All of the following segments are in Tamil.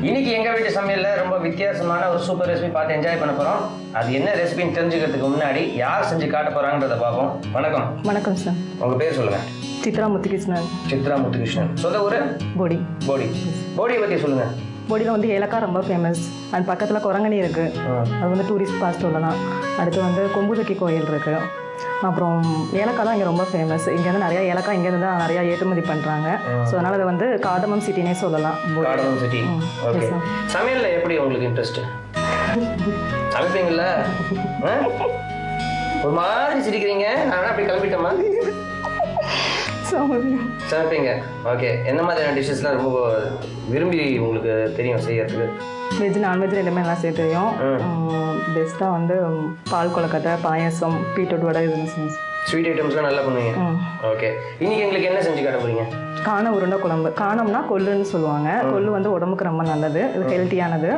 இன்னைக்கு எங்க வீட்டு சமையல்ல ரொம்ப வித்தியாசமான ஒரு சூப்பர் ரெசிபி பார்த்து என்ஜாய் பண்ண போறோம். அது என்ன ரெசிபின்னு தெரிஞ்சுக்கிறதுக்கு முன்னாடி யார் செஞ்சு காட்ட போறாங்கன்றத பார்ப்போம். வணக்கம். வணக்கம் சார். உங்க பேர் சொல்லுங்க. சித்ரா முத்துகிருஷ்ணன். சித்ரா முத்துகிருஷ்ணன். சொந்த ஊரு? போடி. போடி. போடியை பத்தி சொல்லுங்க. போடியில் வந்து ஏலக்காய் ரொம்ப ஃபேமஸ். அது பக்கத்தில் குரங்கணி இருக்கு, அது வந்து டூரிஸ்ட் ஸ்பாட் சொல்லலாம். அடுத்து வந்து கொம்புதக்கி கோயில் இருக்கு. அப்புறம் ஏலக்காய் தான் இங்கே ரொம்ப ஃபேமஸ். இங்கேருந்து நிறையா ஏலக்காய் இங்கேருந்து தான் நிறையா ஏற்றுமதி பண்ணுறாங்க. ஸோ அதனால் அதை வந்து காடமம் சிட்டினே சொல்லலாம். Cardamom city. ஓகே. சமையலில் எப்படி உங்களுக்கு இன்ட்ரெஸ்ட்? சமைப்பீங்கல்ல? ஒரு மாதிரி சிரிக்கிறீங்க. நான் அப்படி கிளம்பிட்டோமா? சமைப்பீங்க. ஓகே. என்ன மாதிரியான டிஷ்ஷஸ்லாம் ரொம்ப விரும்பி உங்களுக்கு தெரியும் செய்யறதுக்கு? வெஜ் நான்வெஜ் ரெண்டுமே நல்லா செய்ய தெரியும். பெஸ்ட்டாக வந்து பால் கொழுக்கட்டை, பாயசம், பீட்ரூட் வடை, இது ஸ்வீட் ஐட்டம்ஸ்லாம் நல்லா பண்ணுவீங்க. ஓகே. இன்னைக்கு எங்களுக்கு என்ன செஞ்சு காட்ட போறீங்க? காண உருண்டை குழம்பு. காணம்னா கொள்ளுன்னு சொல்லுவாங்க. கொள்ளு வந்து உடம்புக்கு ரொம்ப நல்லது, இது ஹெல்த்தியானது.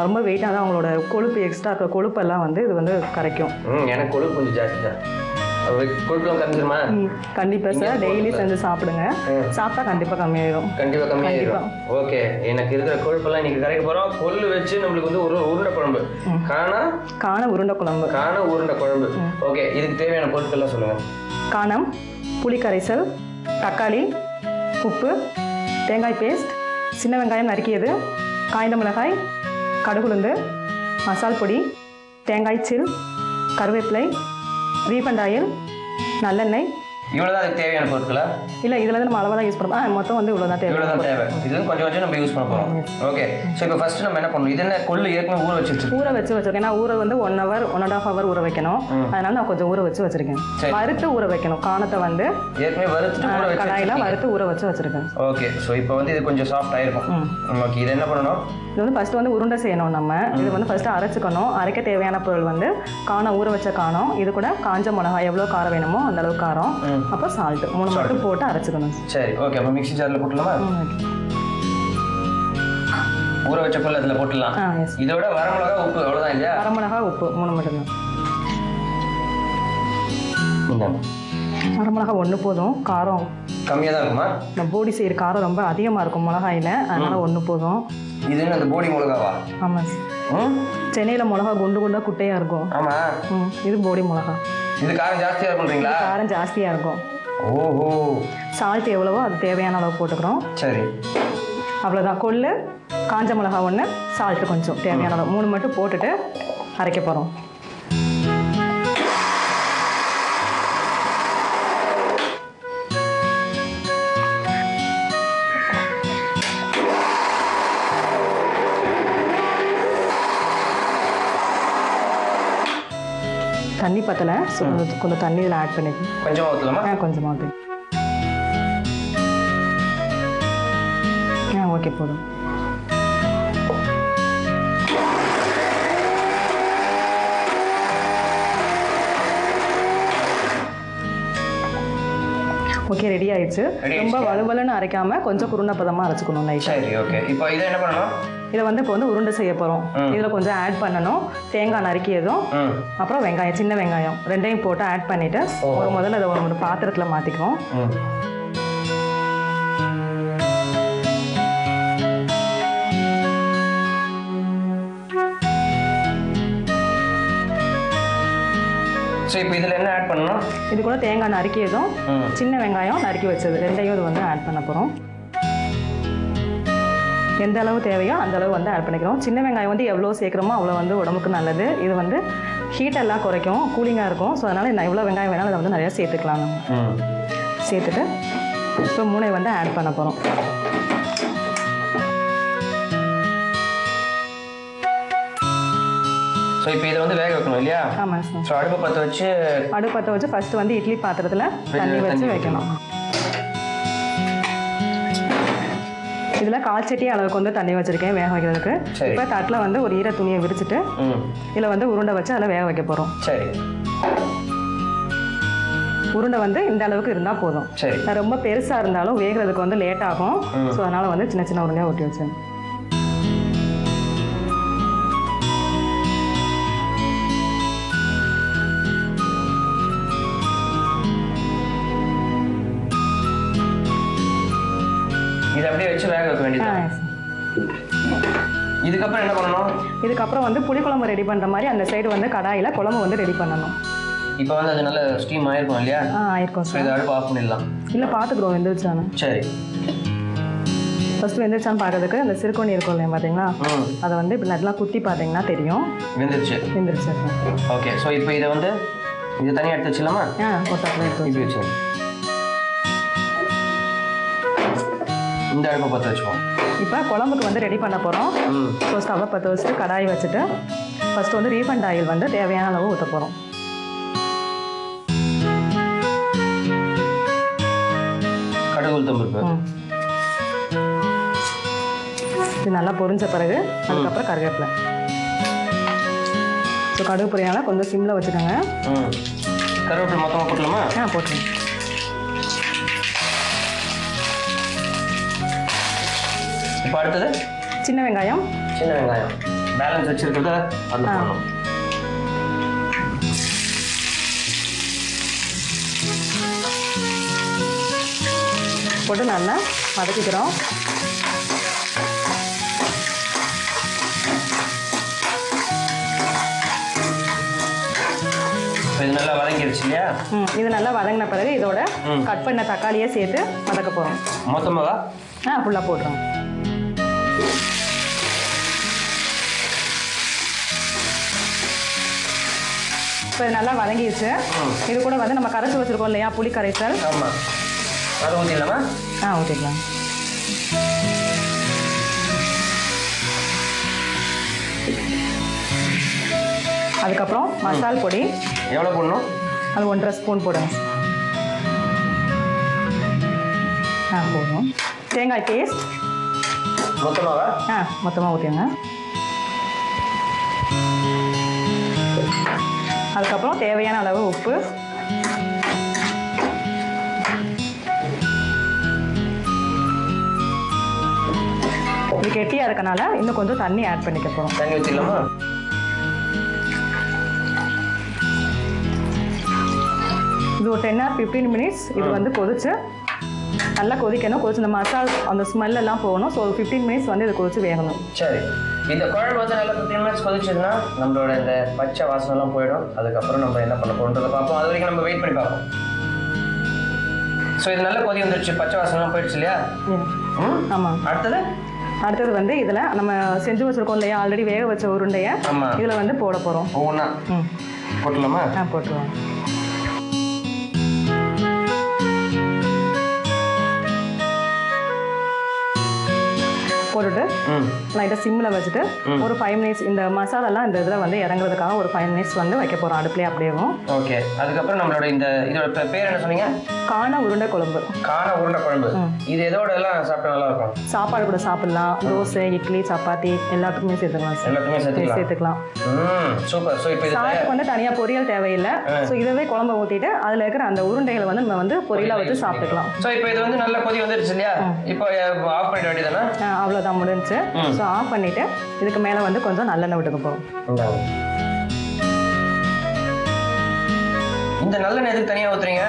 ரொம்ப வெயிட்டாக தான் அவங்களோட கொழுப்பு, எக்ஸ்ட்ரா இருக்கிற கொழுப்பெல்லாம் வந்து இது வந்து கரைக்கும். எனக்கு கொழுப்பு கொஞ்சம் ஜாஸ்தி தான். கண்டிப்பா சார், டெய்லி செஞ்சு சாப்பிடுங்க. சாப்பிட்டா கண்டிப்பா கம்மியாயிடும். கண்டிப்பா கம்மியாயிடும். ஓகே. எனக்கு இருக்கிற கொழுப்பெல்லாம் இன்னைக்கு கரைக்க போறோம். கொள்ளு வச்சு நம்மளுக்கு வந்து ஒரு உருண்டை குழம்பு. காண உருண்டை குழம்பு. காண உருண்டை குழம்பு. ஓகே. இதுக்கு தேவையான பொருட்கள்லாம் சொல்லுங்க. காணம், புளி கரைசல், தக்காளி, உப்பு, தேங்காய் பேஸ்ட், சின்ன வெங்காயம் நறுக்கியது, காய்ந்த மிளகாய், கடுகுளுந்து, மசால் பொடி, தேங்காய் சில், கருவேப்பிலை, ரீஃபண்ட் ஆயில், நல்லெண்ணெய். இவ்வளோதான் அதுக்கு தேவையான பொருட்களா? இல்லை, இதில் வந்து நம்ம அளவாக தான் யூஸ் பண்ணுறோம். மொத்தம் வந்து இவ்வளோ தான் தேவை. இவ்வளோ தான் தேவை. இது கொஞ்சம் கொஞ்சம் நம்ம யூஸ் பண்ண போகிறோம். ஓகே. ஸோ இப்போ ஃபஸ்ட்டு நம்ம என்ன பண்ணணும்? இது என்ன கொள்ளு ஏற்கனவே ஊற வச்சிருக்கேன். ஊற வச்சிருக்கேன். ஏன்னா ஊற வந்து 1 hour 1.5 hour ஊற வைக்கணும். அதனால நான் கொஞ்சம் ஊற வச்சிருக்கேன். வறுத்து ஊற வைக்கணும். காணத்தை வந்து ஏற்கனவே வறுத்து கடாயில் வறுத்து ஊற வச்சிருக்கேன். ஓகே. ஸோ இப்போ வந்து இது கொஞ்சம் சாஃப்ட் ஆயிருக்கும். ஓகே. இது என்ன பண்ணணும்? இது வந்து ஃபர்ஸ்ட் வந்து உருண்டை செய்யணும். நம்ம இது வந்து ஃபர்ஸ்ட் அரைச்சிக்கணும். அரைக்க தேவையான பொருள் வந்து காணம், ஊற வச்ச காணம், இது கூட காஞ்ச மிளகாய், எவ்வளோ காரம் வேணுமோ அந்த அளவுக்கு காரம், அப்போ சால்ட், 3 மட்டும் போட்டு அரைச்சிக்கணும். சரி. ஓகே. அப்போ மிக்ஸி ஜாரில் போட்டுடலாமா? ஊற வச்ச பொருள் அதில் போட்டுடலாம். இதோட வரமிளகா, உப்பு, அவ்வளோதான் இல்லையா? வரமிளகா, உப்பு 3 மட்டும்தான். வரமிளகா 1 போதும். காரம் கம்மியாக தான் இருக்குமா? நம்ம போடி செய்கிற காரம் ரொம்ப அதிகமாக இருக்கும் மிளகாயில், அதனால 1 போதும். இது என்ன, அந்த போடி மிளகாவா? ஆமாம் சார். சென்னையில் மிளகா குண்டு குண்டாக குட்டையாக இருக்கும். ஆமாம். இது போடி மிளகா. இது காரம் ஜாஸ்தியாக இருக்குன்றீங்களா? காரம் ஜாஸ்தியாக இருக்கும். ஓஹோ. சால்ட் எவ்வளவோ அது தேவையான அளவு போட்டுக்கிறோம். சரி. அவ்வளோதான். கொள்ளு, காஞ்ச மிளகா 1, சால்ட்டு கொஞ்சம் தேவையான அளவு 3 மட்டும் போட்டுட்டு அரைக்க போகிறோம். தண்ணி பத்தலை, கொஞ்சம் தண்ணி இதில் ஆட் பண்ணிக்கணும். கொஞ்சமாக ஊற்றலாமா? கொஞ்சமாக ஊற்றி. ஓகே, போதும். ஓகே, ரெடி ஆயிடுச்சு. ரொம்ப வலுவலுன்னு அரைக்காம கொஞ்சம் குருணை பதமாக அரைச்சிக்கணும் லைட்டாக. சரி. ஓகே. இப்போ இதை என்ன பண்ணணும்? இதை வந்து இப்போ வந்து உருண்டை செய்ய போகிறோம். இதில் கொஞ்சம் ஆட் பண்ணணும். தேங்காய் நறுக்கியதும், அப்புறம் வெங்காயம், சின்ன வெங்காயம் 2ஐயும் போட்டு ஆட் பண்ணிவிட்டு முதல்ல அதை ஒரு பாத்திரத்தில் மாற்றிக்குவோம். ஸோ இப்போ இதில் என்ன ஆட் பண்ணணும்? இது கூட தேங்காய் நறுக்கியதும், சின்ன வெங்காயம் நறுக்கி வச்சது 2ஐயும் இது வந்து ஆட் பண்ண போகிறோம். எந்த அளவு தேவையோ அந்த அளவு வந்து ஆட் பண்ணிக்கிறோம். சின்ன வெங்காயம் வந்து எவ்வளோ சேர்க்குறோமோ அவ்வளோ வந்து உடம்புக்கு நல்லது. இது வந்து ஹீட்டெல்லாம் குறைக்கும், கூலிங்காக இருக்கும். ஸோ அதனால் நான் எவ்வளோ வெங்காயம் வேணாலும் அதை வந்து நிறையா சேர்த்துக்கலாம். நம்ம சேர்த்துட்டு இப்போ 3 வந்து ஆட் பண்ண போகிறோம். ஸோ இப்போ இதை வந்து வேக வைக்கணும் இல்லையா? ஆமாம் சார். ஸோ அடுப்பு பற்ற வச்சு ஃபஸ்ட்டு வந்து இட்லி பாத்திரத்தில் தண்ணி வச்சு வைக்கணும். இதில் 1/4 சட்டி அளவுக்கு வந்து தண்ணி வச்சுருக்கேன் வேக வைக்கிறதுக்கு. இப்போ தட்டில் வந்து ஒரு ஈர துணியை விரிச்சிட்டு இதில் வந்து உருண்டை வச்சு அதில் வேக வைக்க போகிறோம். சரி. உருண்டை வந்து இந்த அளவுக்கு இருந்தால் போதும். சரி. ரொம்ப பெருசாக இருந்தாலும் வேகிறதுக்கு வந்து லேட் ஆகும். ஸோ அதனால் வந்து சின்ன சின்ன உருண்டையாக ஒட்டி வச்சேன். இதை அப்படியே வச்சு வேக வைக்க வேண்டியது. இதுக்கப்புறம் என்ன பண்ணணும்? இதுக்கப்புறம் வந்து புளிக்குழம்பு ரெடி பண்ணுற மாதிரி அந்த சைடு வந்து கடாயில் குழம்பு வந்து ரெடி பண்ணணும். இப்போ வந்து அது நல்ல ஸ்டீம் ஆயிருக்கும் இல்லையா? ஆயிருக்கும் சார். இதை அடுப்பு ஆஃப் பண்ணிடலாம். இல்லை பார்த்துக்குறோம் வெந்துருச்சானு. சரி, ஃபர்ஸ்ட் வெந்துருச்சான்னு பார்க்கறதுக்கு அந்த சிறுகோணி இருக்கும் இல்லையா பார்த்தீங்களா, அதை வந்து இப்படி நல்லா குத்தி பார்த்தீங்கன்னா தெரியும் வெந்துருச்சு. ஓகே, ஸோ இப்போ இதை வந்து இதை தனியாக எடுத்து வச்சுலாமா? ஒரு தட்டில் எடுத்து இப்படி வச்சு இந்த அடுப்பை பற்ற வச்சுக்கோம். இப்போ குழம்புக்கு வந்து ரெடி பண்ண போகிறோம். ஸோ ஸ்டவ்வை பற்ற வச்சுட்டு கடாய் வச்சுட்டு ஃபஸ்ட்டு வந்து ரீஃபண்ட் ஆயில் வந்து தேவையான அளவு ஊற்ற போகிறோம். கடுகு உளுத்தம் பருப்பு இது நல்லா பொரிஞ்ச பிறகு அதுக்கப்புறம் கருவேப்பிலை. ஸோ கடுகு பொரியனால கொஞ்சம் சிம்மில் வச்சுக்கோங்க. கருவேப்பிலை மொத்தமாக போட்டலாமா? போட்டுருங்க. இப்போ அடுத்தது சின்ன வெங்காயம் பேலன்ஸ் வச்சிருக்கிறத அதில் போடணும். போட்டு நல்லா வதக்கிக்கிறோம். இது நல்லா வதங்கிடுச்சு இல்லையா? இது நல்லா வதங்கின பிறகு இதோட கட் பண்ண தக்காளியை சேர்த்து வதக்க போகிறோம். மொத்தமாவா? ஃபுல்லாக போட்டுருவோம். இப்போ இது நல்லா வதங்கிடுச்சு. இது கூட வந்து நம்ம கரைச்சி வச்சுருக்கோம் இல்லையா புளி கரைசல். ஆமாம், அதை ஊற்றிடலாமா? ஊற்றிக்கலாம். அதுக்கப்புறம் மசால் பொடி எவ்வளோ போடணும்? அது 1.5 ஸ்பூன் போடுங்க. போதும். தேங்காய் பேஸ்ட் மொத்தமாவா? மொத்தமாக ஊற்றிடுங்க. அதுக்கப்புறம் தேவையான அளவு உப்பு, இது கெட்டியாக இருக்கனால இன்னும் கொஞ்சம் தண்ணி ஆட் பண்ணிக்க போகிறோம். தண்ணி ஊற்றிடலாமா? இது ஒரு 10 or 15 minutes இது வந்து கொதிச்சு நல்லா கொதிக்கணும். கொதிச்சு இந்த மசாலா அந்த ஸ்மெல் எல்லாம் போகணும். ஸோ 15 minutes வந்து இது கொதிச்சு வேகணும். சரி, இந்த குழம்பு வந்து நல்லா 15 minutes கொதிச்சதுன்னா நம்மளோட இந்த பச்சை வாசனைலாம் போயிடும். அதுக்கப்புறம் நம்ம என்ன பண்ண போகிறோன்றதை பார்ப்போம். அது வரைக்கும் நம்ம வெயிட் பண்ணி பார்ப்போம். ஸோ இது நல்லா கொதி வந்துருச்சு, பச்சை வாசனைலாம் போயிடுச்சு இல்லையா? ஆமாம். அடுத்தது வந்து இதில் நம்ம செஞ்சு வச்சுருக்கோம் இல்லையா ஆல்ரெடி வேக வச்ச உருண்டையை இதில் வந்து போட போகிறோம். ஒவ்வொன்றா போட்டுடலாமா? போட்டுருவோம். போட்டுட்டு லைட்டாக சிம்மில் வச்சுட்டு ஒரு 5 minutes இந்த மசாலாலாம் இந்த இதில் வந்து இறங்குறதுக்காக ஒரு 5 minutes வந்து வைக்க போகிறோம் அடுப்புலேயே அப்படியேவும். ஓகே, அதுக்கப்புறம் நம்மளோட இதோட பேர் என்ன சொன்னீங்க? காண உருண்டை குழம்பு. இது எதோட எல்லாம் சாப்பிட்டா நல்லா இருக்கும்? சாப்பாடு கூட சாப்பிடலாம். தோசை, இட்லி, சப்பாத்தி எல்லாத்துக்குமே சேர்த்துக்கலாம். சூப்பர். ஸோ இப்போ சாதத்துக்கு வந்து தனியாக பொரியல் தேவையில்லை. ஸோ இதவே குழம்பு ஊற்றிட்டு அதில் இருக்கிற அந்த உருண்டைகளை வந்து நம்ம வந்து பொரியலாக வச்சு சாப்பிட்டுக்கலாம். ஸோ இப்போ இது வந்து நல்ல கொதி வந்துருச்சு இல்லையா? இப்போ ஆஃப் பண்ணிட வேண்டியதானே? அவ்வளோதான், முடிஞ்சு. ஸோ ஆஃப் பண்ணிவிட்டு இதுக்கு மேலே வந்து கொஞ்சம் நல்லெண்ணெய் விட்டுக்க போகிறோம். இந்த நல்லெண்ணெய் எதுக்கு தனியாக ஊற்றுறீங்க?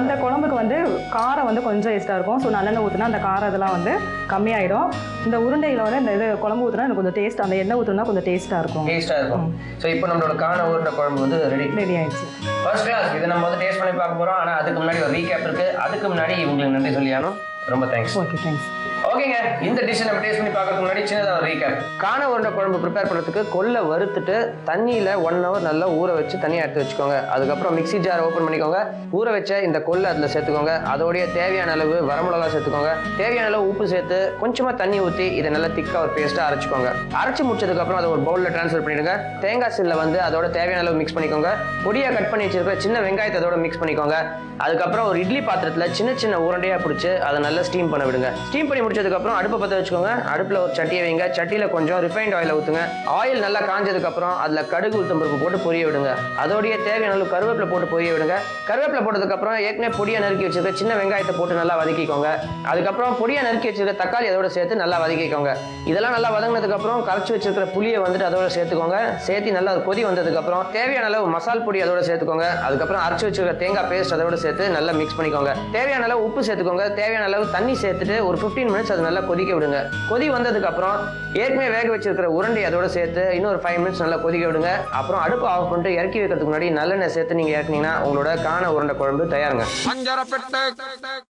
இந்த குழம்புக்கு வந்து காரம் வந்து கொஞ்சம் எக்ஸ்ட்ரா இருக்கும். ஸோ நல்லெண்ணெய் ஊற்றினா அந்த காரம் இதெல்லாம் வந்து கம்மியாயிடும். இந்த உருண்டையில் வந்து இந்த இது குழம்பு ஊற்றினா எனக்கு கொஞ்சம் டேஸ்ட், அந்த எண்ணெய் ஊற்றினா கொஞ்சம் டேஸ்ட்டாக இருக்கும். ஸோ இப்போ நம்மளோட காண உருண்டை குழம்பு வந்து ரெடி ஆயிடுச்சு. First class. இதை நம்ம வந்து டேஸ்ட் பண்ணி பார்க்க போகிறோம். ஆனால் அதுக்கு முன்னாடி ஒரு ரீகேப் இருக்கு. அதுக்கு முன்னாடி உங்களுக்கு நன்றி சொல்லியானோ. ரொம்ப தேங்க்ஸ். தேங்க்ஸ். ஓகேங்க, இந்த டிஷ் நம்ம டேஸ்ட் பண்ணி பார்க்கறதுக்கு முன்னாடி சின்னதாக ஒரு ரீகேப். காண உருண்டை குழம்பு ப்ரிப்பேர் பண்ணுறதுக்கு கொல்லை வறுத்துட்டு தண்ணியில் 1 hour நல்லா ஊற வச்சு தனியாக எடுத்து வச்சுக்கோங்க. அதுக்கப்புறம் மிக்ஸி ஜார் ஓப்பன் பண்ணிக்கோங்க. ஊற வச்ச இந்த கொல்லை அதில் சேர்த்துக்கோங்க. அதோடைய தேவையான அளவு வரமிளகா சேர்த்துக்கோங்க. தேவையான அளவு உப்பு சேர்த்து கொஞ்சமாக தண்ணி ஊற்றி இதை நல்லா திக்காக ஒரு பேஸ்ட்டாக அரைச்சிக்கோங்க. அரைச்சி முடிச்சதுக்கப்புறம் அதை ஒரு பவுலில் ட்ரான்ஸ்ஃபர் பண்ணிடுங்க. தேங்காய் சில்ல வந்து அதோட தேவையான அளவு மிக்ஸ் பண்ணிக்கோங்க. பொடியாக கட் பண்ணி வச்சிருக்கிற சின்ன வெங்காயத்தை அதோட மிக்ஸ் பண்ணிக்கோங்க. அதுக்கப்புறம் ஒரு இட்லி பாத்திரத்தில் சின்ன சின்ன உருண்டையாக பிடிச்சி அதை நல்லா ஸ்டீம் பண்ண விடுங்க. ஸ்டீம் பண்ணி முடிச்சதுக்கப்புறம் அடுப்பை பற்ற வச்சுக்கோங்க. அடுப்பில் ஒரு சட்டியை வைங்க. சட்டியில் கொஞ்சம் ரிஃபைண்ட் ஆயிலை ஊற்றுங்க. ஆயில் நல்லா காஞ்சதுக்கப்புறம் அதில் கடுகு உளுத்தம் பருப்பு போட்டு பொரிய விடுங்க. அதோடைய தேவையான அளவு கருவேப்பிலை போட்டு பொரிய விடுங்க. கருவேப்பிலை போட்டதுக்கப்புறம் ஏற்கனவே பொடியை நறுக்கி வச்சிருக்க சின்ன வெங்காயத்தை போட்டு நல்லா வதக்கிக்கோங்க. அதுக்கப்புறம் பொடியை நறுக்கி வச்சிருக்க தக்காளி அதோட சேர்த்து நல்லா வதக்கிக்கோங்க. இதெல்லாம் நல்லா வதங்கினதுக்கப்புறம் கரைச்சி வச்சிருக்கிற புளியை வந்துட்டு அதோட சேர்த்துக்கோங்க. சேர்த்து நல்லா கொதி வந்ததுக்கப்புறம் தேவையான அளவு மசால் பொடி அதோட சேர்த்துக்கோங்க. அதுக்கப்புறம் அரைச்சி வச்சிருக்க தேங்காய் பேஸ்ட் அதோட சேர்த்து நல்லா மிக்ஸ் பண்ணிக்கோங்க. தேவையான அளவு உப்பு சேர்த்துக்கோங்க. தேவையான அளவு தண்ணி சேர்த்துட்டு ஒரு 15 மினிட்ஸ் அது நல்லா கொதிக்க விடுங்க. கொதி வந்ததுக்கப்புறம் ஏற்கனவே வேக வச்சிருக்கிற உருண்டை அதோட சேர்த்து இன்னொரு 5 மினிட்ஸ் நல்லா கொதிக்க விடுங்க. அப்புறம் அடுப்பு ஆஃப் பண்ணிட்டு இறக்கி வைக்கிறதுக்கு முன்னாடி நல்லெண்ணெய் சேர்த்து நீங்கள் இறக்குனீங்கன்னா உங்களோட காண உருண்டை குழம்பு தயாருங்க.